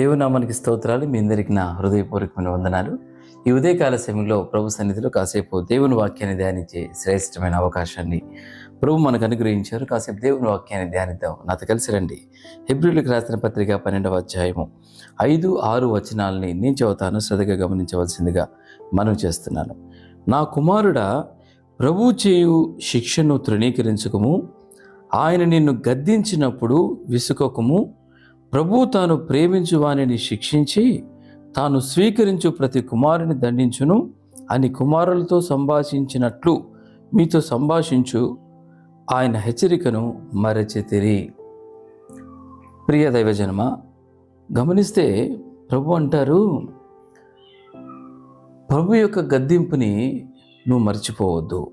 దేవునామానికి స్తోత్రాలు. మీ అందరికీ నా హృదయపూర్వకమైన వందనాలు. ఈ ఉదయకాల సమయంలో ప్రభు సన్నిధిలో కాసేపు దేవుని వాక్యాన్ని ధ్యానించే శ్రేష్టమైన అవకాశాన్ని ప్రభు మనకు అనుగ్రహించారు. కాసేపు దేవుని వాక్యాన్ని ధ్యానిద్దాం. నాతో కలిసి రండి. హెబ్రీయులకు రాసిన పత్రిక 12వ అధ్యాయము 5, 6 వచనాలని నేను చదువుతాను. శ్రద్ధగా గమనించవలసిందిగా మనవి చేస్తున్నాను. నా కుమారుడా, ప్రభు చేయు శిక్షను తృణీకరించకము, ఆయన నిన్ను గద్దించినప్పుడు విసుకకము. ప్రభు తాను ప్రేమించు వానిని శిక్షించి తాను స్వీకరించు ప్రతి కుమారుని దండించును అని కుమారులతో సంభాషించినట్లు మీతో సంభాషించు ఆయన హెచ్చరికను మరచితిరి. ప్రియ దైవజనమ, గమనిస్తే ప్రభు అంటారు, ప్రభు యొక్క గద్దింపుని నువ్వు మర్చిపోవద్దు,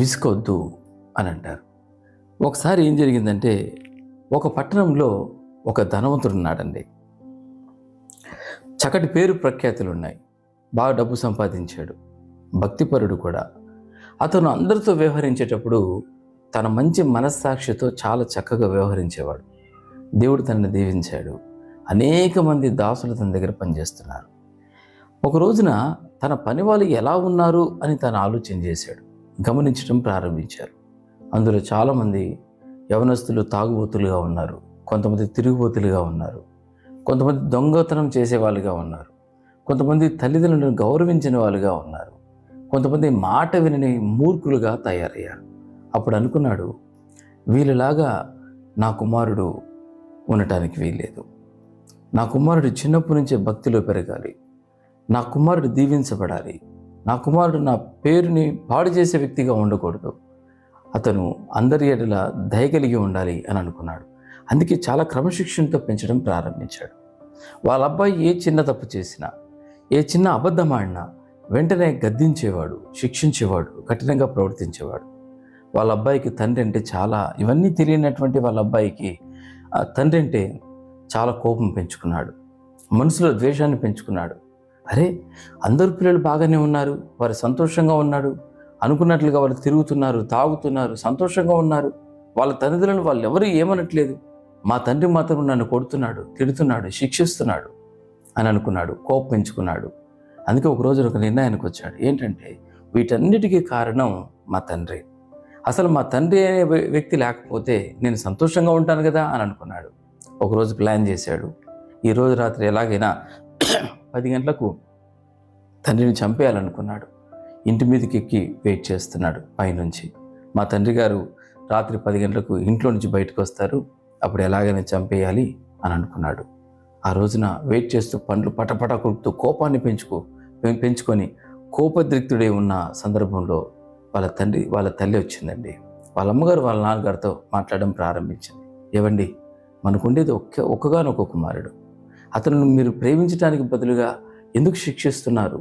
విసుకొద్దు అని అంటారు. ఒకసారి ఏం జరిగిందంటే, ఒక పట్టణంలో ఒక ధనవంతుడు ఉన్నాడండి. చక్కటి పేరు ప్రఖ్యాతులు ఉన్నాయి, బాగా డబ్బు సంపాదించాడు, భక్తిపరుడు కూడా. అతను అందరితో వ్యవహరించేటప్పుడు తన మంచి మనస్సాక్షితో చాలా చక్కగా వ్యవహరించేవాడు. దేవుడు తనని దీవించాడు. అనేక మంది దాసులు తన దగ్గర పనిచేస్తున్నారు. ఒక రోజున తన పని వాళ్ళు ఎలా ఉన్నారు అని తను ఆలోచన చేశాడు. గమనించడం ప్రారంభించారు. అందులో చాలామంది యవనస్తులు తాగుబోతులుగా ఉన్నారు, కొంతమంది తిరుగుబోతులుగా ఉన్నారు, కొంతమంది దొంగతనం చేసేవాళ్ళుగా ఉన్నారు, కొంతమంది తల్లిదండ్రులను గౌరవించిన వాళ్ళుగా ఉన్నారు, కొంతమంది మాట వినని మూర్ఖులుగా తయారయ్యారు. అప్పుడు అనుకున్నాడు, వీళ్ళలాగా నా కుమారుడు ఉండటానికి వీల్లేదు. నా కుమారుడు చిన్నప్పటి నుంచే భక్తిలో పెరగాలి, నా కుమారుడు దీవించబడాలి, నా కుమారుడు నా పేరుని పాడు చేసే వ్యక్తిగా ఉండకూడదు, అతను అందరి ఎడల దయ కలిగి ఉండాలి అని అనుకున్నాడు. అందుకే చాలా క్రమశిక్షణతో పెంచడం ప్రారంభించాడు. వాళ్ళ అబ్బాయి ఏ చిన్న తప్పు చేసినా, ఏ చిన్న అబద్ధం ఆడినా వెంటనే గద్దించేవాడు, శిక్షించేవాడు, కఠినంగా ప్రవర్తించేవాడు. వాళ్ళ అబ్బాయికి తండ్రి అంటే చాలా, ఇవన్నీ తెలియనటువంటి వాళ్ళ అబ్బాయికి తండ్రి అంటే చాలా కోపం పెంచుకున్నాడు, మనసులో ద్వేషాన్ని పెంచుకున్నాడు. అరే, అందరు పిల్లలు బాగానే ఉన్నారు, వారు సంతోషంగా ఉన్నాడు, అనుకున్నట్లుగా వాళ్ళు తిరుగుతున్నారు, తాగుతున్నారు, సంతోషంగా ఉన్నారు, వాళ్ళ తల్లిదండ్రులను వాళ్ళు ఎవరు ఏమనట్లేదు, మా తండ్రి మాత్రం నన్ను కొడుతున్నాడు, తిడుతున్నాడు, శిక్షిస్తున్నాడు అని అనుకున్నాడు, కోపం పెంచుకున్నాడు. అందుకే ఒకరోజు ఒక నిర్ణయానికి వచ్చాడు. ఏంటంటే, వీటన్నిటికీ కారణం మా తండ్రి. అసలు మా తండ్రి అనే వ్యక్తి లేకపోతే నేను సంతోషంగా ఉంటాను కదా అని అనుకున్నాడు. ఒకరోజు ప్లాన్ చేశాడు. ఈరోజు రాత్రి ఎలాగైనా 10 గంటలకు తండ్రిని చంపేయాలనుకున్నాడు. ఇంటి మీదకి ఎక్కి వెయిట్ చేస్తున్నాడు పైనుంచి. మా తండ్రి గారు రాత్రి 10 గంటలకు ఇంట్లో నుంచి బయటకు వస్తారు, అప్పుడు ఎలాగైనా చంపేయాలి అని అనుకున్నాడు. ఆ రోజున వెయిట్ చేస్తూ పండ్లు పటపట కొడుతూ కోపాన్ని పెంచుకొని కోపద్రిక్తుడై ఉన్న సందర్భంలో వాళ్ళ తల్లి వచ్చిందండి. వాళ్ళ అమ్మగారు వాళ్ళ నాన్నగారితో మాట్లాడడం ప్రారంభించింది. ఏవండి, మనకుండేది ఒక్కగానొక్క కుమారుడు, అతను మీరు ప్రేమించడానికి బదులుగా ఎందుకు శిక్షిస్తున్నారు?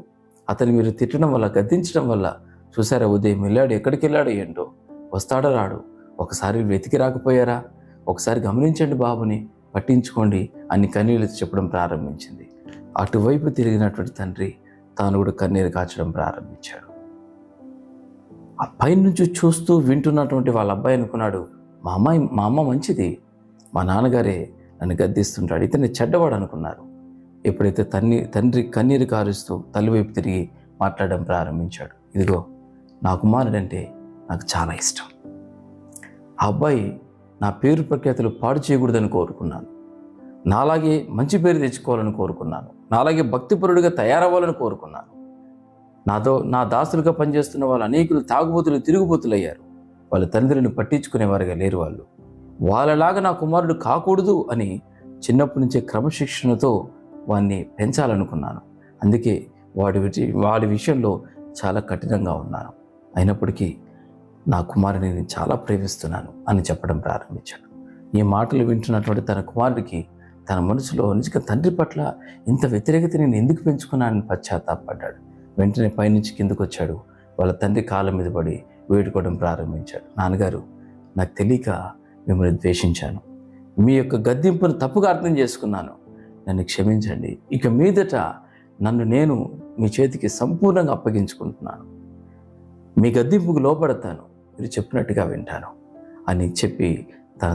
అతను మీరు తిట్టడం వల్ల, గద్దించడం వల్ల చూసారా, ఉదయం వెళ్ళాడు, ఎక్కడికి వెళ్ళాడు ఏంటో, వస్తాడో రాడు, ఒకసారి వెతికి రాకపోయారా? ఒకసారి గమనించండి బాబుని, పట్టించుకోండి అని కన్నీళ్ళు చెప్పడం ప్రారంభించింది. అటువైపు తిరిగినటువంటి తండ్రి తాను కూడా కన్నీరు కాచడం ప్రారంభించాడు. ఆ పైనుంచి చూస్తూ వింటున్నటువంటి వాళ్ళ అబ్బాయి అనుకున్నాడు, మా అమ్మ మంచిది, మా నాన్నగారే నన్ను గద్దిస్తుంటాడు, ఇతన్ని చెడ్డవాడు అనుకున్నారు. ఎప్పుడైతే తండ్రి కన్నీరు కారుస్తూ తల్లి వైపు తిరిగి మాట్లాడడం ప్రారంభించాడు. ఇదిగో, నా కుమారుడంటే నాకు చాలా ఇష్టం. ఆ అబ్బాయి నా పేరు ప్రఖ్యాతులు పాడు చేయకూడదని కోరుకున్నాను, నాలాగే మంచి పేరు తెచ్చుకోవాలని కోరుకున్నాను, నాలాగే భక్తిపరుడిగా తయారవ్వాలని కోరుకున్నాను. నా దాసులుగా పనిచేస్తున్న వాళ్ళు అనేకులు తాగుబోతులు, తిరుగుబోతులు అయ్యారు. వాళ్ళ తండ్రిని పట్టించుకునేవారుగా లేరు. వాళ్ళలాగా నా కుమారుడు కాకూడదు అని చిన్నప్పటి నుంచే క్రమశిక్షణతో వాడిని పెంచాలనుకున్నాను. అందుకే వాడి విషయంలో చాలా కఠినంగా ఉన్నాను. అయినప్పటికీ నా కుమారుని నేను చాలా ప్రేమిస్తున్నాను అని చెప్పడం ప్రారంభించాడు. ఈ మాటలు వింటున్నటువంటి తన కుమారుడికి తన మనసులో నిజంగా తండ్రి పట్ల ఇంత వ్యతిరేకత నేను ఎందుకు పెంచుకున్నానని పశ్చాత్తాపడ్డాడు. వెంటనే పైనుంచి కిందకు వచ్చాడు. వాళ్ళ తండ్రి కాళ్ళ మీద పడి వేడుకోవడం ప్రారంభించాడు. నాన్నగారు, నాకు తెలియక మిమ్మల్ని ద్వేషించాను, మీ యొక్క గద్దింపును తప్పుగా అర్థం చేసుకున్నాను, నన్ను క్షమించండి. ఇక మీదట నన్ను నేను మీ చేతికి సంపూర్ణంగా అప్పగించుకుంటున్నాను, మీ గద్దింపుకు లోపడతాను, మీరు చెప్పినట్టుగా వింటాను అని చెప్పి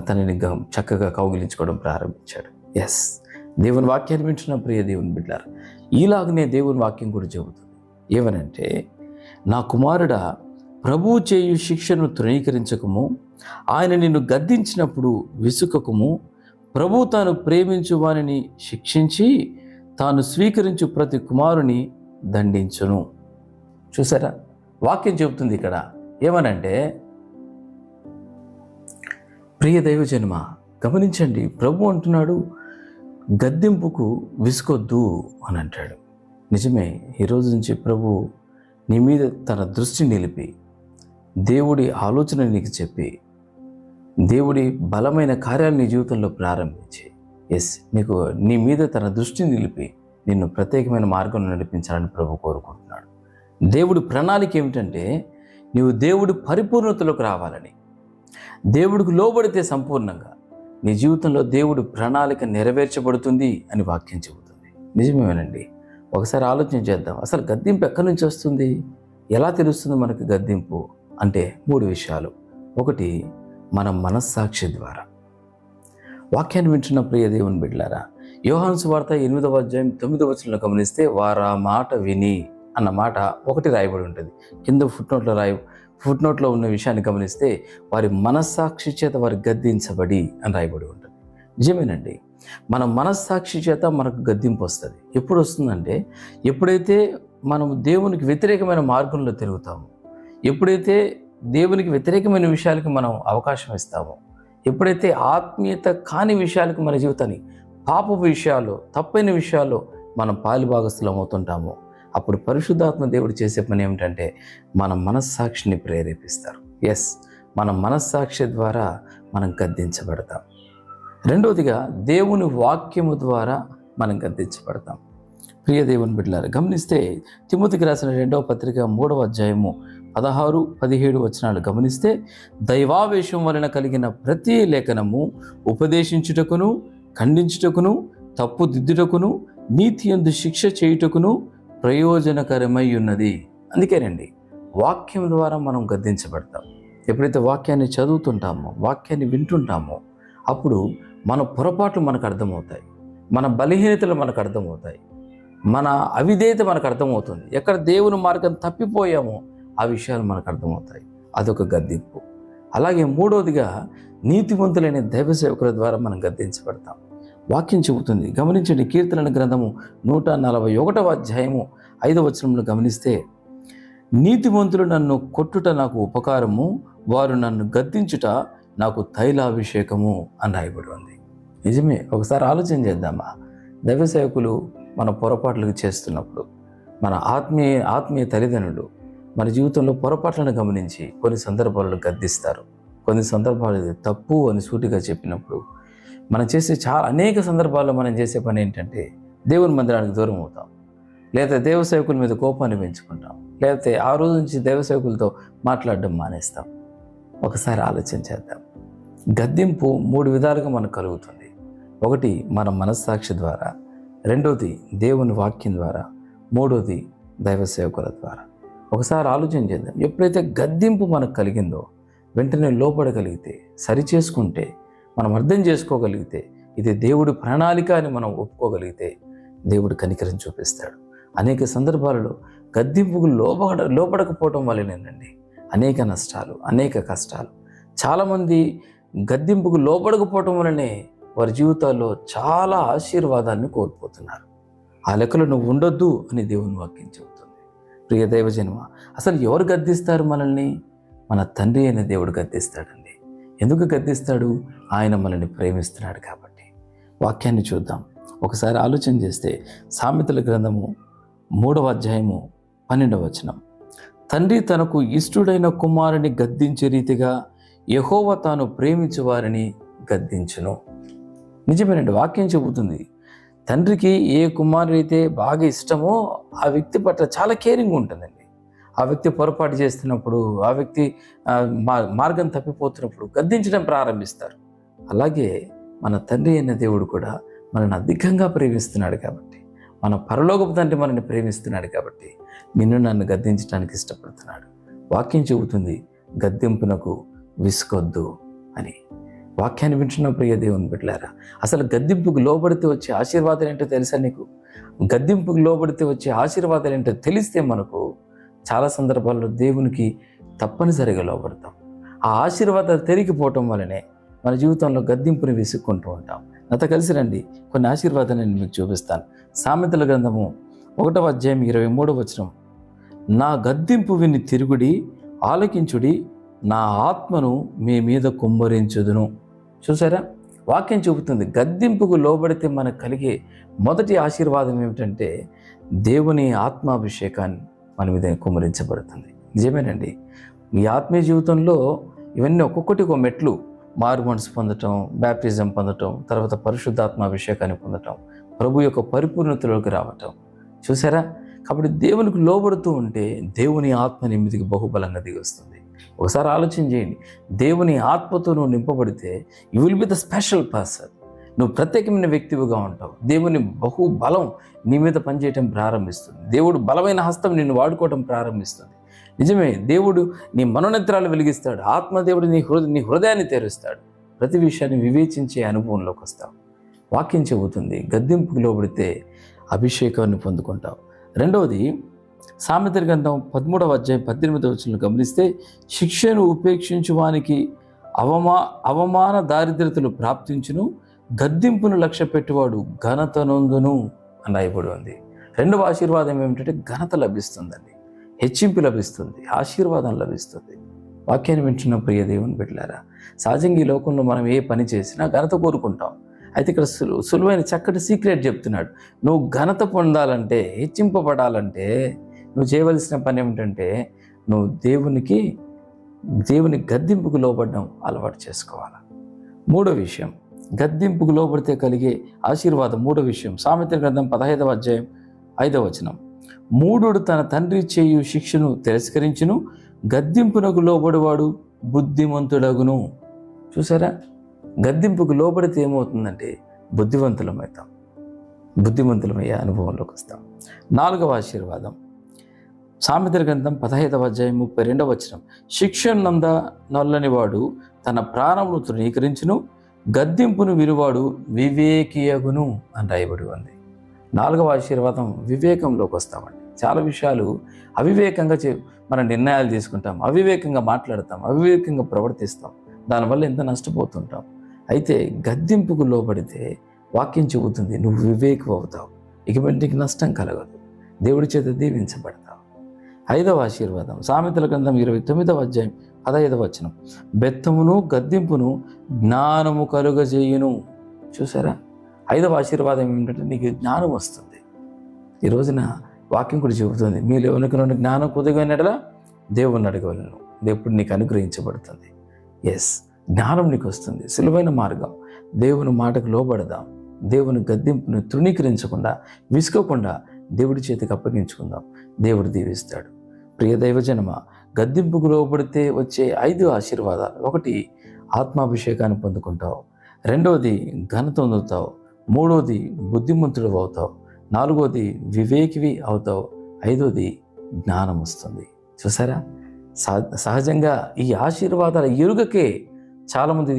తనని చక్కగా కౌగిలించుకోవడం ప్రారంభించాడు. ఎస్, దేవుని వాక్యాన్ని వింటున్న ప్రియ దేవుని బిడ్డలారా, ఈలాగనే దేవుని వాక్యం కూడా చెబుతుంది. ఏమనంటే, నా కుమారుడా, ప్రభువు చేయు శిక్షను తృణీకరించకము, ఆయన నిన్ను గద్దించినప్పుడు విసుకకము. ప్రభువు తాను ప్రేమించు వానిని శిక్షించి తాను స్వీకరించు ప్రతి కుమారుని దండించును. చూసారా, వాక్యం చెబుతుంది ఇక్కడ. ఏమనంటే, ప్రియ దైవజన్మ గమనించండి, ప్రభు అంటున్నాడు గద్దింపుకు విసుకొద్దు అని అంటాడు. నిజమే, ఈరోజు నుంచి ప్రభు నీ మీద తన దృష్టి నిలిపి దేవుడి ఆలోచన నీకు చెప్పి దేవుడి బలమైన కార్యాలు నీ జీవితంలో ప్రారంభించి నీకు నీ మీద తన దృష్టి నిలిపి నిన్ను ప్రత్యేకమైన మార్గంలో నడిపించాలని ప్రభు కోరుకుంటున్నాడు. దేవుడి ప్రణాళిక ఏమిటంటే, నీవు దేవుడి పరిపూర్ణతలోకి రావాలని. దేవుడికి లోబడితే సంపూర్ణంగా నీ జీవితంలో దేవుడి ప్రణాళిక నెరవేర్చబడుతుంది అని వాక్యం చెబుతుంది. నిజమేనండి. ఒకసారి ఆలోచన చేద్దాం. అసలు గద్దింపు ఎక్కడి నుంచి వస్తుంది? ఎలా తెలుస్తుంది మనకి గద్దింపు అంటే 3 విషయాలు. ఒకటి, మన మనస్సాక్షి ద్వారా. వాక్యాన్ని వింటున్న ప్రియ దేవుని బిడ్డలారా, యోహాను సువార్త 8వ అధ్యాయం 9వ వచనంలో గమనిస్తే, వారా మాట విని అన్న మాట ఒకటి రాయబడి ఉంటుంది. కింద ఫుట్నోట్లో ఉన్న విషయాన్ని గమనిస్తే, వారి మనస్సాక్షి చేత వారు గద్దించబడి అని రాయబడి ఉంటుంది. నిజమేనండి, మన మనస్సాక్షి చేత మనకు గద్దింపు వస్తుంది. ఎప్పుడు వస్తుందంటే, ఎప్పుడైతే మనం దేవునికి వ్యతిరేకమైన మార్గంలో తిరుగుతామో, ఎప్పుడైతే దేవునికి వ్యతిరేకమైన విషయాలకి మనం అవకాశం ఇస్తామో, ఎప్పుడైతే ఆత్మీయత కాని విషయాలకు మన జీవితాన్ని, పాపపు విషయాలు, తప్పైన విషయాల్లో మనం పాలుభాగస్థులం అవుతుంటామో, అప్పుడు పరిశుద్ధాత్మ దేవుడు చేసే పని ఏమిటంటే మన మనస్సాక్షిని ప్రేరేపిస్తారు. మన మనస్సాక్షి ద్వారా మనం గద్దించబడతాం. రెండవదిగా, దేవుని వాక్యము ద్వారా మనం గద్దించబడతాం. ప్రియ దేవుని బిడ్డలారా, గమనిస్తే తిమోతికి రాసిన 2వ పత్రిక 3వ అధ్యాయము 16, 17 వచనాలు గమనిస్తే, దైవావేశం వలన కలిగిన ప్రతి లేఖనము ఉపదేశించుటకును, ఖండించుటకును, తప్పు దిద్దుటకును, నీతి యందు శిక్ష చేయుటకును ప్రయోజనకరమై ఉన్నది. అందుకేనండి, వాక్యం ద్వారా మనం గద్దించబడతాం. ఎప్పుడైతే వాక్యాన్ని చదువుతుంటామో, వాక్యాన్ని వింటుంటామో, అప్పుడు మన పొరపాట్లు మనకు అర్థమవుతాయి, మన బలహీనతలు మనకు అర్థమవుతాయి, మన అవిధేయత మనకు అర్థమవుతుంది. ఎక్కడ దేవుని మార్గం తప్పిపోయామో ఆ విషయాలు మనకు అర్థమవుతాయి. అదొక గద్దింపు. అలాగే మూడవదిగా, నీతివంతులైన దైవ సేవకుల ద్వారా మనం గద్దించబడతాం. వాక్యం చెబుతుంది. గమనించండి, కీర్తనల గ్రంథము 141వ అధ్యాయము 5వ వచనంలో గమనిస్తే, నీతివంతులు నన్ను కొట్టుట నాకు ఉపకారము, వారు నన్ను గద్దించుట నాకు తైలాభిషేకము అని రాయబడి ఉంది. నిజమే, ఒకసారి ఆలోచన చేద్దామా? దైవ సేవకులు మన పొరపాట్లకు చేస్తున్నప్పుడు, మన ఆత్మీయ తల్లిదండ్రులు మన జీవితంలో పొరపాట్లను గమనించి కొన్ని సందర్భాలలో గద్దిస్తారు. కొన్ని సందర్భాలు తప్పు అని సూటిగా చెప్పినప్పుడు మనం చేసే అనేక సందర్భాల్లో మనం చేసే పని ఏంటంటే, దేవుని మందిరానికి దూరం అవుతాం, లేదా దేవ సేవకుల మీద కోపాన్ని పెంచుకుంటాం, లేకపోతే ఆ రోజు నుంచి దేవ సేవకులతో మాట్లాడడం మానేస్తాం. ఒకసారి ఆలోచన చేద్దాం. గద్దింపు 3 విధాలుగా మనకు కలుగుతుంది. ఒకటి, మన మనస్సాక్షి ద్వారా. రెండోది, దేవుని వాక్యం ద్వారా. మూడోది, దైవ సేవకుల ద్వారా. ఒకసారి ఆలోచన చేద్దాం. ఎప్పుడైతే గద్దింపు మనకు కలిగిందో, వెంటనే లోపడగలిగితే, సరి చేసుకుంటే, మనం అర్థం చేసుకోగలిగితే, ఇది దేవుడి ప్రణాళిక అని మనం ఒప్పుకోగలిగితే, దేవుడు కనికరం చూపిస్తాడు. అనేక సందర్భాలలో గద్దింపుకు లోపడకపోవటం వల్లనేనండి అనేక నష్టాలు, అనేక కష్టాలు. చాలామంది గద్దింపుకు లోపడకపోవటం వల్లనే వారి జీవితాల్లో చాలా ఆశీర్వాదాన్ని కోల్పోతున్నారు. ఆ లెక్కలో నువ్వు ఉండొద్దు అని దేవుని వాక్యం చెబుతుంది. ప్రియ దైవజన్మ, అసలు ఎవరు గద్దిస్తారు మనల్ని? మన తండ్రి అయిన దేవుడు గద్దిస్తాడండి. ఎందుకు గద్దిస్తాడు? ఆయన మనల్ని ప్రేమిస్తున్నాడు కాబట్టి. వాక్యాన్ని చూద్దాం. ఒకసారి ఆలోచన చేస్తే, సామెతల గ్రంథము 3వ అధ్యాయము 12వ వచనం, తండ్రి తనకు ఇష్టుడైన కుమారుని గద్దించే రీతిగా యెహోవా తాను ప్రేమించు వారిని గద్దించును. నిజమేనండి, వాక్యం చెబుతుంది. తండ్రికి ఏ కుమారుడైతే బాగా ఇష్టమో ఆ వ్యక్తి పట్ల చాలా కేరింగ్ ఉంటుందండి. ఆ వ్యక్తి పొరపాటు చేస్తున్నప్పుడు, ఆ వ్యక్తి మార్గం తప్పిపోతున్నప్పుడు గద్దించడం ప్రారంభిస్తారు. అలాగే మన తండ్రి అయిన దేవుడు కూడా మనల్ని అధికంగా ప్రేమిస్తున్నాడు కాబట్టి, మన పరలోకపు తండ్రి మనల్ని ప్రేమిస్తున్నాడు కాబట్టి నన్ను గద్దించడానికి ఇష్టపడుతున్నాడు. వాక్యం చెబుతుంది, గద్దింపునకు విసుకొద్దు అని. వాక్యాన్ని వింటున్న ప్రియ దేవుని బిడ్డలారా, అసలు గద్దింపుకు లోబడితే వచ్చే ఆశీర్వాదాలు ఏంటో తెలుసా నీకు? గద్దింపుకు లోబడితే వచ్చే ఆశీర్వాదాలు ఏంటో తెలిస్తే మనకు చాలా సందర్భాల్లో దేవునికి తప్పనిసరిగా లోబడతాం. ఆ ఆశీర్వాదాలు తిరిగిపోవటం వల్లనే మన జీవితంలో గద్దింపుని విసుక్కుంటూ ఉంటాం. నాతో కలిసి రండి, కొన్ని ఆశీర్వాదాలు నేను మీకు చూపిస్తాను. సామెతల గ్రంథము 1వ అధ్యాయం 23వ వచనం, నా గద్దింపు విని తిరుగుడి, ఆలకించుడి, నా ఆత్మను మీ మీద కుమ్మరించుదును. చూసారా, వాక్యం చూపుతుంది గద్దింపుకు లోబడితే మనకు కలిగే మొదటి ఆశీర్వాదం ఏమిటంటే దేవుని ఆత్మాభిషేకాన్ని మన మీద కుమ్మరించబడుతుంది. నిజమేనండి, మీ ఆత్మీయ జీవితంలో ఇవన్నీ ఒక్కొక్కటి ఒక మెట్లు. మారు మనసు పొందటం, బ్యాప్టిజం పొందటం, తర్వాత పరిశుద్ధాత్మాభిషేకాన్ని పొందటం, ప్రభు యొక్క పరిపూర్ణతలోకి రావటం. చూసారా, కాబట్టి దేవునికి లోబడుతూ ఉంటే దేవుని ఆత్మ నీ మీదికి బహుబలంగా దిగి వస్తుంది. ఒకసారి ఆలోచన చేయండి, దేవుని ఆత్మతో నువ్వు నింపబడితే you will be the special person. నువ్వు ప్రత్యేకమైన వ్యక్తివిగా ఉంటావు. దేవుని బహుబలం నీ మీద పనిచేయటం ప్రారంభిస్తుంది. దేవుడు బలమైన హస్తం నిన్ను వాడుకోవటం ప్రారంభిస్తుంది. నిజమే, దేవుడు నీ మనోనేత్రాలు వెలిగిస్తాడు. ఆత్మదేవుడు నీ హృదయాన్ని తెరుస్తాడు. ప్రతి విషయాన్ని వివేచించే అనుభవంలోకి వస్తావు. వాక్యం చెబుతుంది గద్దింపుకు లోబడితే అభిషేకాన్ని పొందుకుంటావు. రెండవది, సామెతల గ్రంథం 13వ అధ్యాయం 18వ వచనం గమనిస్తే, శిక్షను ఉపేక్షించు వానికి అవమాన దారిద్రతలు ప్రాప్తించును, గద్దింపును లక్ష్య పెట్టువాడు ఘనత నొందును అని రాయబడి ఉంది. రెండవ ఆశీర్వాదం ఏమిటంటే ఘనత లభిస్తుందండి, హెచ్చింపు లభిస్తుంది, ఆశీర్వాదం లభిస్తుంది. వాక్యాన్ని వింటున్న ప్రియ దేవుని బిడ్డలారా, సహజంగా ఈ లోకంలో మనం ఏ పని చేసినా ఘనత కోరుకుంటాం. అయితే ఇక్కడ సులువైన చక్కటి సీక్రెట్ చెప్తున్నాడు. నువ్వు ఘనత పొందాలంటే, హెచ్చింపబడాలంటే నువ్వు చేయవలసిన పని ఏమిటంటే నువ్వు దేవుని గద్దింపుకు లోబడడం అలవాటు చేసుకోవాలి. మూడో విషయం, గద్దింపుకు లోబడితే కలిగే ఆశీర్వాదం. మూడో విషయం, సామెతల గ్రంథం 15వ అధ్యాయం 5వ వచనం, మూఢుడు తన తండ్రి చేయు శిక్షను తిరస్కరించును, గద్దింపునకు లోబడివాడు బుద్ధిమంతుడగును. చూసారా, గద్దింపుకు లోబడితే ఏమవుతుందంటే బుద్ధిమంతులమయ్యే అనుభవంలోకి వస్తాం. 4వ ఆశీర్వాదం, సామెతల గ్రంథం 15వ అధ్యాయం 32వ వచనం, శిక్షను నొల్లని తన ప్రాణమును తృణీకరించును, గద్దింపును విలువాడు వివేకియగును అని రాయబడి ఉంది. 4వ ఆశీర్వాదం, వివేకంలోకి వస్తామండి. చాలా విషయాలు అవివేకంగా మన నిర్ణయాలు తీసుకుంటాం, అవివేకంగా మాట్లాడతాం, అవివేకంగా ప్రవర్తిస్తాం. దానివల్ల ఎంత నష్టపోతుంటాం. అయితే గద్దింపుకు లోబడితే వాక్యం చెబుతుంది నువ్వు వివేకం అవుతావు, ఇక నీకు నష్టం కలగదు, దేవుడి చేత దీవించబడతావు. 5వ ఆశీర్వాదం, సామెతల గ్రంథం 29వ అధ్యాయం 15వ వచనం, బెత్తమును గద్దింపును జ్ఞానము కలుగజేయును. చూసారా, 5వ ఆశీర్వాదం ఏమిటంటే నీకు జ్ఞానం వస్తుంది. ఈ రోజున వాక్యం కూడా చెబుతుంది, మీలో ఎవరికి జ్ఞానం కుదగనట్లా దేవుణ్ణి అడగవలను, దేవుడు నీకు అనుగ్రహించబడుతుంది. ఎస్, జ్ఞానం నీకు వస్తుంది. సులువైన మార్గం, దేవుని మాటకు లోబడదాం. దేవుని గద్దింపును తృణీకరించకుండా, విసుకోకుండా దేవుడి చేతికి అప్పగించుకుందాం. దేవుడు దీవిస్తాడు. ప్రియ దైవజనమ, గద్దింపుకు లోబడితే వచ్చే 5 ఆశీర్వాదాలు. 1, ఆత్మాభిషేకాన్ని పొందుకుంటావు. 2వది ఘనత పొందుతావు. 3వది బుద్ధిమంతుడు అవుతావు. 4వది వివేకివి అవుతావు. 5వది జ్ఞానం వస్తుంది. చూసారా, సహజంగా ఈ ఆశీర్వాదాల ఎరుగకే చాలామంది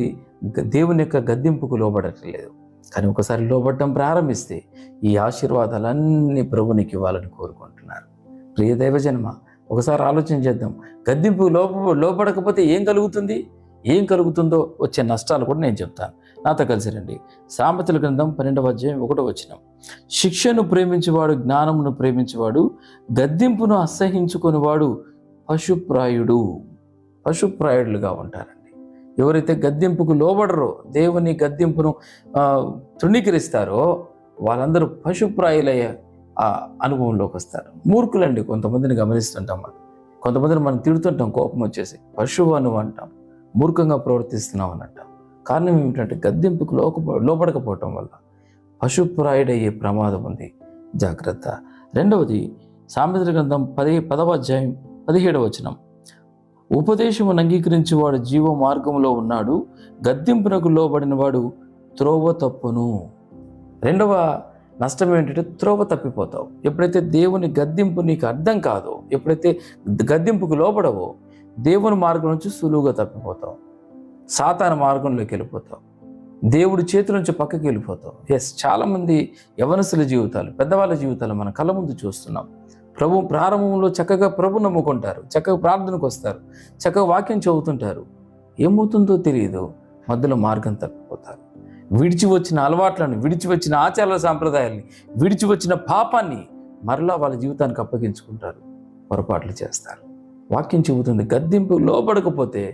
దేవుని యొక్క గద్దింపుకు లోబడట్లేదు. కానీ ఒకసారి లోబడటం ప్రారంభిస్తే ఈ ఆశీర్వాదాలన్నీ ప్రభునికి ఇవ్వాలని కోరుకుంటున్నారు. ప్రియ దైవజనమ, ఒకసారి ఆలోచన చేద్దాం. గద్దింపు లోపడకపోతే ఏం కలుగుతుందో వచ్చే నష్టాలు కూడా నేను చెప్తాను. నాతో కలిసి రండి. సామెతల గ్రంథం 12వ అధ్యాయం 1వ వచనం, శిక్షను ప్రేమించేవాడు జ్ఞానమును ప్రేమించేవాడు, గద్దింపును అసహించుకునేవాడు పశుప్రాయుడులుగా ఉంటారండి. ఎవరైతే గద్దింపుకు లోబడరో, దేవుని గద్దింపును తృణీకరిస్తారో వాళ్ళందరూ పశుప్రాయులయ్యే అనుభవంలోకి వస్తారు. మూర్ఖులండి, కొంతమందిని గమనిస్తుంటాం. కొంతమందిని మనం తిడుతుంటాం, కోపం వచ్చేసి పశువు అని అంటాం, మూర్ఖంగా ప్రవర్తిస్తున్నాం అని అంటాం. కారణం ఏమిటంటే గద్దింపుకు లోపడకపోవటం వల్ల పశుప్రాయుడయ్యే ప్రమాదం ఉంది. జాగ్రత్త. 2వది, సామెతల గ్రంథం 10వ అధ్యాయం 17వ వచనం, ఉపదేశమును అంగీకరించి వాడు జీవ మార్గంలో ఉన్నాడు, గద్దింపునకు లోబడిన వాడు త్రోవ తప్పును. 2వ నష్టం ఏంటంటే త్రోవ తప్పిపోతావు. ఎప్పుడైతే దేవుని గద్దింపు నీకు అర్థం కాదో, ఎప్పుడైతే గద్దింపుకు లోబడవో దేవుని మార్గం నుంచి సులువుగా తప్పిపోతావు. సాతాను మార్గంలోకి వెళ్ళిపోతావు, దేవుడి చేతి నుంచి పక్కకి వెళ్ళిపోతావు. చాలామంది యవనస్తుల జీవితాలు, పెద్దవాళ్ళ జీవితాలు మన కళ్ళ ముందు చూస్తున్నాం. ప్రభు ప్రారంభంలో చక్కగా ప్రభు నమ్ముకుంటారు, చక్కగా ప్రార్థనకు వస్తారు, చక్కగా వాక్యం చదువుతుంటారు. ఏమవుతుందో తెలియదు, మధ్యలో మార్గం తప్పిపోతారు. విడిచి వచ్చిన అలవాట్లను, విడిచి వచ్చిన ఆచార సాంప్రదాయాల్ని, విడిచి వచ్చిన పాపాన్ని మరలా వాళ్ళ జీవితానికి అప్పగించుకుంటారు, పొరపాట్లు చేస్తారు. వాక్యం చెబుతుంది, గద్దింపు లోబడకపోతే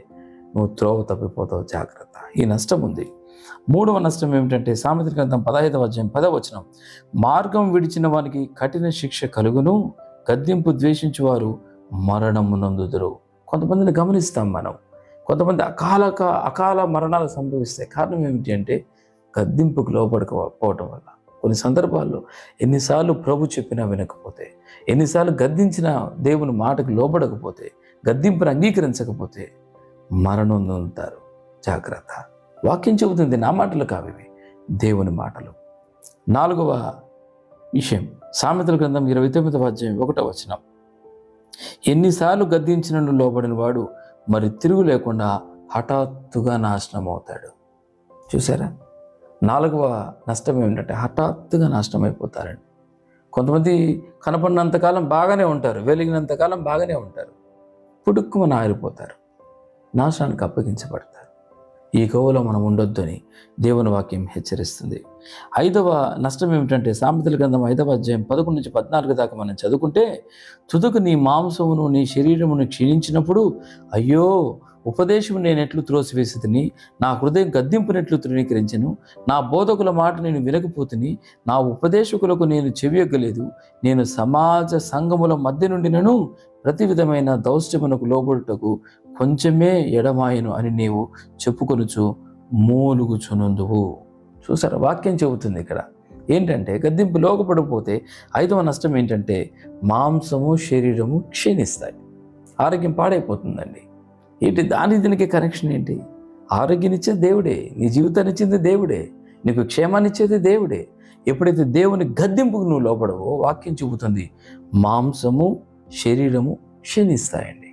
నువ్వు త్రోవ తప్పిపోతావు, జాగ్రత్త. ఈ నష్టం ఉంది. మూడవ నష్టం ఏమిటంటే సామెతల గ్రంథం 15వ అధ్యాయం 10వ వచనం, మార్గం విడిచిన వానికి కఠిన శిక్ష కలుగును, గద్దింపు ద్వేషించువారు మరణము నొందుదురు. కొంతమందిని గమనిస్తాం మనం, కొంతమంది అకాల మరణాలు సంభవిస్తాయి. కారణం ఏమిటి అంటే గద్దింపుకు లోబడకపోవటం వల్ల. కొన్ని సందర్భాల్లో ఎన్నిసార్లు ప్రభు చెప్పినా వినకపోతే, ఎన్నిసార్లు గద్దించిన దేవుని మాటకు లోబడకపోతే, గద్దింపును అంగీకరించకపోతే మరణం నొందుతారు, జాగ్రత్త. వాక్యం చెబుతుంది, నా మాటలు కావివి, దేవుని మాటలు. 4వ విషయం సామెతల గ్రంథం 29వ అధ్యాయం 1వ వచనం, ఎన్నిసార్లు గద్దించినను లోబడిన వాడు మరి తిరుగు లేకుండా హఠాత్తుగా నాశనం అవుతాడు. చూసారా? 4వ నష్టం ఏమిటంటే హఠాత్తుగా నాశనం అయిపోతారండి. కొంతమంది కనపడినంతకాలం బాగానే ఉంటారు, వెలిగినంతకాలం బాగానే ఉంటారు, పుడుక్కుమని ఆరిపోతారు, నాశనానికి అప్పగించబడతారు. ఈ కోవలో మనం ఉండొద్దని దేవుని వాక్యం హెచ్చరిస్తుంది. 5వ నష్టం ఏమిటంటే సామెతల గ్రంథం 5వ అధ్యాయం 11 నుంచి 14 దాకా మనం చదువుకుంటే, తుదకు నీ మాంసమును నీ శరీరమును క్షీణించినప్పుడు అయ్యో ఉపదేశము నేనెట్లు త్రోసివేసితిని, నా హృదయం గద్దింపునెట్లు తృణీకరించెను, నా బోధకుల మాట నేను వినకపోతిని, నా ఉపదేశకులకు నేను చెవియొగ్గలేదు, నేను సమాజ సంఘముల మధ్య నుండినను ప్రతి విధమైన దౌష్ట్యమునకు లోబడుటకు కొంచెమే ఎడమాయను అని నీవు చెప్పుకొనుచు మూలుగుచునుందువు. చూసారా? వాక్యం చెబుతుంది ఇక్కడ ఏంటంటే గద్దింపు లోపడిపోతే 5వ నష్టం ఏంటంటే మాంసము శరీరము క్షీణిస్తాయి, ఆరోగ్యం పాడైపోతుందండి. ఏంటి దీనికి కనెక్షన్ ఏంటి? ఆరోగ్యం ఇచ్చేది దేవుడే, నీ జీవితాన్ని ఇచ్చింది దేవుడే, నీకు క్షేమాన్ని ఇచ్చేది దేవుడే. ఎప్పుడైతే దేవుని గద్దింపుకు నువ్వు లోపడవో వాక్యం చెబుతుంది మాంసము శరీరము క్షీణిస్తాయండి,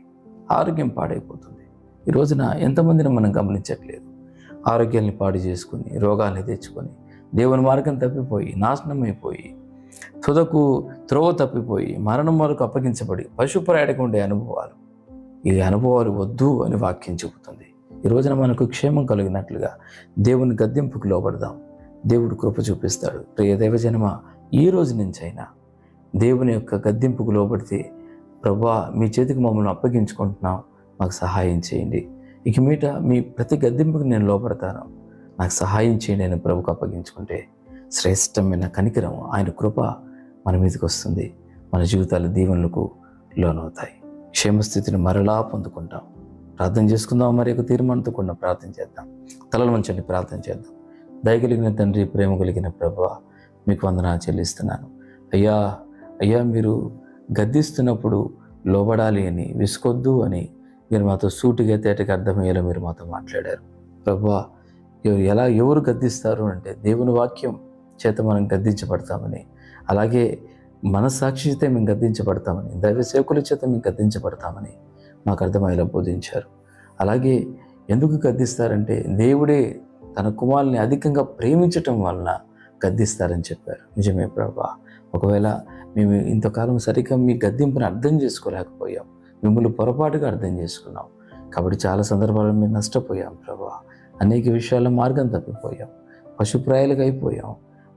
ఆరోగ్యం పాడైపోతుంది. ఈ రోజున ఎంతమందిని మనం గమనించట్లేదు, ఆరోగ్యాన్ని పాడు చేసుకొని రోగాల్ని తెచ్చుకొని దేవుని మార్గం తప్పిపోయి నాశనం అయిపోయి తుదకు త్రోవ తప్పిపోయి మరణం వరకు అప్పగించబడి పశుప్రాయుడికి ఉండే అనుభవాలు. ఈ అనుభవాలు వద్దు అని వాక్యం చెబుతుంది. ఈ రోజున మనకు క్షేమం కలిగినట్లుగా దేవుని గద్దింపుకు లోబడదాం, దేవుడు కృప చూపిస్తాడు. ప్రియ దైవజనమ, ఈ రోజు నుంచైనా దేవుని యొక్క గద్దింపుకు లోబడితే, ప్రభువా మీ చేతికి మమ్మల్ని అప్పగించుకుంటున్నాం, మాకు సహాయం చేయండి, ఇక మీట మీ ప్రతి గద్దింపుకు నేను లోపడతాను, నాకు సహాయం చేయండి అని ప్రభుకు అప్పగించుకుంటే శ్రేష్టమైన కనికరం, ఆయన కృప మన మీదకి వస్తుంది. మన జీవితాలు దీవెనలకు లోనవుతాయి, క్షేమస్థితిని మరలా పొందుకుంటాం. ప్రార్థన చేసుకుందాం, మరి ఒక తీర్మానంతో కూడా ప్రార్థన చేద్దాం. తలలు వంచండి, ప్రార్థన చేద్దాం. దయగలిగిన తండ్రి, ప్రేమ కలిగిన ప్రభువా, మీకు వందనాలు చెల్లిస్తున్నాను. అయ్యా మీరు గద్దిస్తున్నప్పుడు లోబడాలి అని, విసుకొద్దు అని మీరు మాతో సూటిగా తేటగా అర్థమయ్యేలా మీరు మాతో మాట్లాడారు. ప్రభువా, ఎవరు గద్దిస్తారు అంటే దేవుని వాక్యం చేత మనం గద్దించబడతామని, అలాగే మనస్సాక్షి చేత మేము గద్దించబడతామని, దైవ సేవకుల చేత మేము గద్దించబడతామని మాకు అర్థమయ్యేలా బోధించారు. అలాగే ఎందుకు గద్దిస్తారంటే దేవుడే తన కుమారుని అధికంగా ప్రేమించటం వలన గద్దిస్తారని చెప్పారు. నిజమే ప్రభువా, ఒకవేళ మేము ఇంతకాలం సరిగ్గా మీ గద్దింపుని అర్థం చేసుకోలేకపోయాం, మిమ్మల్ని పొరపాటుగా అర్థం చేసుకున్నాం, కాబట్టి చాలా సందర్భాల్లో మేము నష్టపోయాం ప్రభువా. అనేక విషయాల్లో మార్గం తప్పిపోయాం, పశుప్రాయాలకు అయిపోయాం,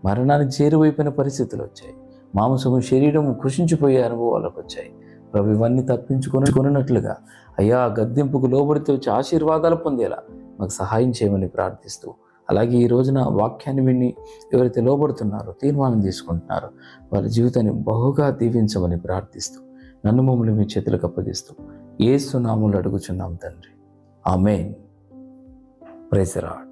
మరణానికి చేరువైపోయిన పరిస్థితులు వచ్చాయి, మాంసము శరీరము కృషించిపోయే అనుభవాలకు వచ్చాయి. ప్రభు ఇవన్నీ తప్పించుకొనున్నట్లుగా అయ్యా గద్దింపుకు లోబడితే వచ్చి ఆశీర్వాదాలు పొందేలా మాకు సహాయం చేయమని ప్రార్థిస్తూ, అలాగే ఈ రోజున వాక్యాన్ని విని ఎవరైతే లోబడుతున్నారో, తీర్మానం తీసుకుంటున్నారో, వాళ్ళ జీవితాన్ని బహుగా దీవించమని ప్రార్థిస్తూ, నన్ను మమ్మల్ని మీ చేతులకు అప్పగిస్తూ యేసు నామములో అడుగుచున్నాం తండ్రి, ఆమేన్. Praise the lord.